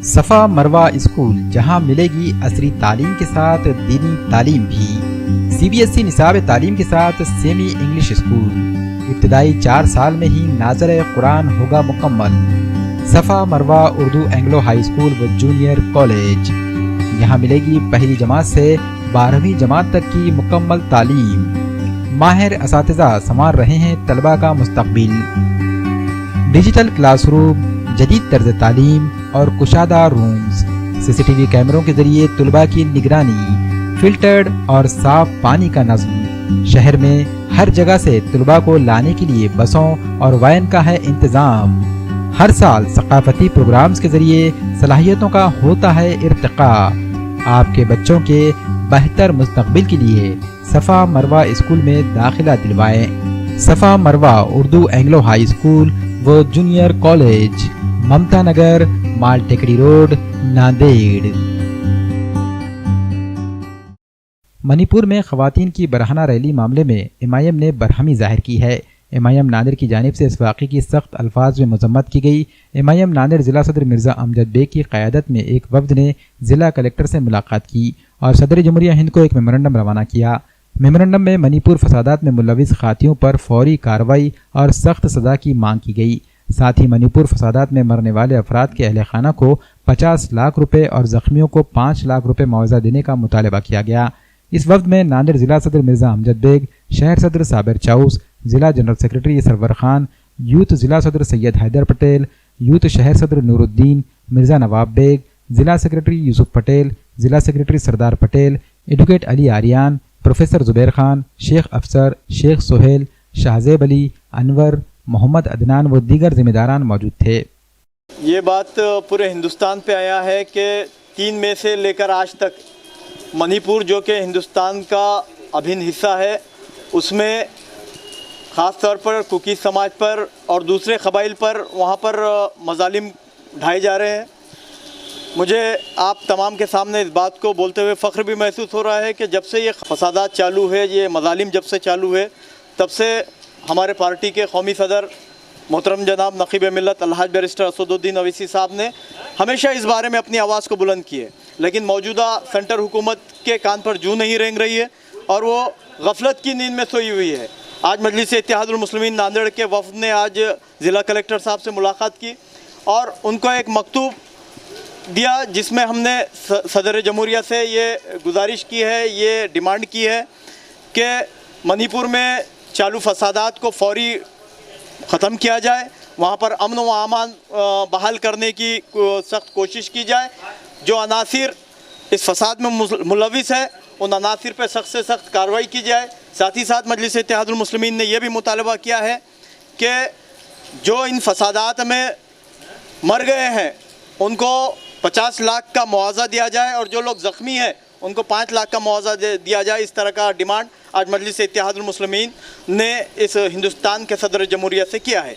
صفا مروہ اسکول، جہاں ملے گی عصری تعلیم کے ساتھ دینی تعلیم بھی۔ سی بی ایس ای نصاب تعلیم کے ساتھ سیمی انگلش اسکول، ابتدائی 4 سال میں ہی ناظر قرآن ہوگا مکمل۔ صفا Marwa Urdu Anglo high school و جونیئر کالج، یہاں ملے گی پہلی جماعت سے 12ویں جماعت تک کی مکمل تعلیم۔ ماہر اساتذہ سنوار رہے ہیں طلباء کا مستقبل۔ ڈیجیٹل کلاس روم، جدید طرز تعلیم اور کشادہ رومز، سی سی ٹی وی کیمروں کے ذریعے طلباء کی نگرانی، فلٹرڈ اور صاف پانی کا نظم۔ شہر میں ہر جگہ سے طلباء کو لانے کے لیے بسوں اور وین کا ہے انتظام۔ ہر سال ثقافتی پروگرامز کے ذریعے صلاحیتوں کا ہوتا ہے ارتقاء۔ آپ کے بچوں کے بہتر مستقبل کے لیے صفا مروہ اسکول میں داخلہ دلوائیں۔ صفا Marwa Urdu Anglo high school و جونیئر کالج، ممتا نگر، مال ٹیکری روڈ، ناندیڑ۔ منی پور میں خواتین کی برہنہ ریلی معاملے میں ایم آئی ایم نے برہمی ظاہر کی ہے۔ ایم آئی ایم ناندیڑ کی جانب سے اس واقعے کی سخت الفاظ میں مذمت کی گئی۔ ایم آئی ایم ناندیڑ ضلع صدر مرزا امجد بیگ کی قیادت میں ایک وفد نے ضلع کلکٹر سے ملاقات کی اور صدر جمہوریہ ہند کو ایک میمورنڈم روانہ کیا۔ میمورنڈم میں منی پور فسادات میں ملوث خاتیوں پر فوری کارروائی اور سخت سزا کی مانگ کی گئی۔ ساتھ ہی منی پور فسادات میں مرنے والے افراد کے اہل خانہ کو 50 لاکھ روپے اور زخمیوں کو 5 لاکھ روپے معاوضہ دینے کا مطالبہ کیا گیا۔ اس وفد میں ناندیڑ ضلع صدر مرزا امجد بیگ، شہر صدر صابر چاؤس، ضلع general secretary Sarwar Khan, youth ضلع صدر سید حیدر پٹیل، یوتھ شہر صدر نور الدین، مرزا نواب بیگ، ضلع سیکرٹری یوسف پٹیل، ضلع سیکرٹری سردار پٹیل، ایڈوکیٹ علی آریان، پروفیسر زبیر خان، شیخ افسر، شیخ سہیل، شاہزیب علی، انور، محمد عدنان و دیگر ذمہ داران موجود تھے۔ یہ بات پورے ہندوستان پہ آیا ہے کہ 3 مئی سے لے کر آج تک منی پور جو کہ ہندوستان کا ابھن حصہ ہے، اس میں خاص طور پر کوکی سماج پر اور دوسرے قبائل پر وہاں پر مظالم ڈھائے جا رہے ہیں۔ مجھے آپ تمام کے سامنے اس بات کو بولتے ہوئے فخر بھی محسوس ہو رہا ہے کہ جب سے یہ فسادات چالو ہے، یہ مظالم جب سے چالو ہے، تب سے ہمارے پارٹی کے قومی صدر محترم جناب نقیب ملت الحاج بیرسٹر اسد الدین اویسی صاحب نے ہمیشہ اس بارے میں اپنی آواز کو بلند کی ہے، لیکن موجودہ سینٹر حکومت کے کان پر جوں نہیں رینگ رہی ہے اور وہ غفلت کی نیند میں سوئی ہوئی ہے۔ آج مجلس اتحاد المسلمین ناندیڑ کے وفد نے آج ضلع کلکٹر صاحب سے ملاقات کی اور ان کو ایک مکتوب دیا جس میں ہم نے صدر جمہوریہ سے یہ گزارش کی ہے، یہ ڈیمانڈ کی ہے کہ منی پور میں چالو فسادات کو فوری ختم کیا جائے، وہاں پر امن و امان بحال کرنے کی سخت کوشش کی جائے، جو عناصر اس فساد میں ملوث ہے ان عناصر پہ سخت سے سخت کارروائی کی جائے۔ ساتھ ہی ساتھ مجلس اتحاد المسلمین نے یہ بھی مطالبہ کیا ہے کہ جو ان فسادات میں مر گئے ہیں ان کو 50 لاکھ کا معاوضہ دیا جائے اور جو لوگ زخمی ہیں ان کو 5 لاکھ کا معاوضہ دیا جائے۔ اس طرح کا ڈیمانڈ آج مجلس اتحاد المسلمین نے اس ہندوستان کے صدر جمہوریہ سے کیا ہے۔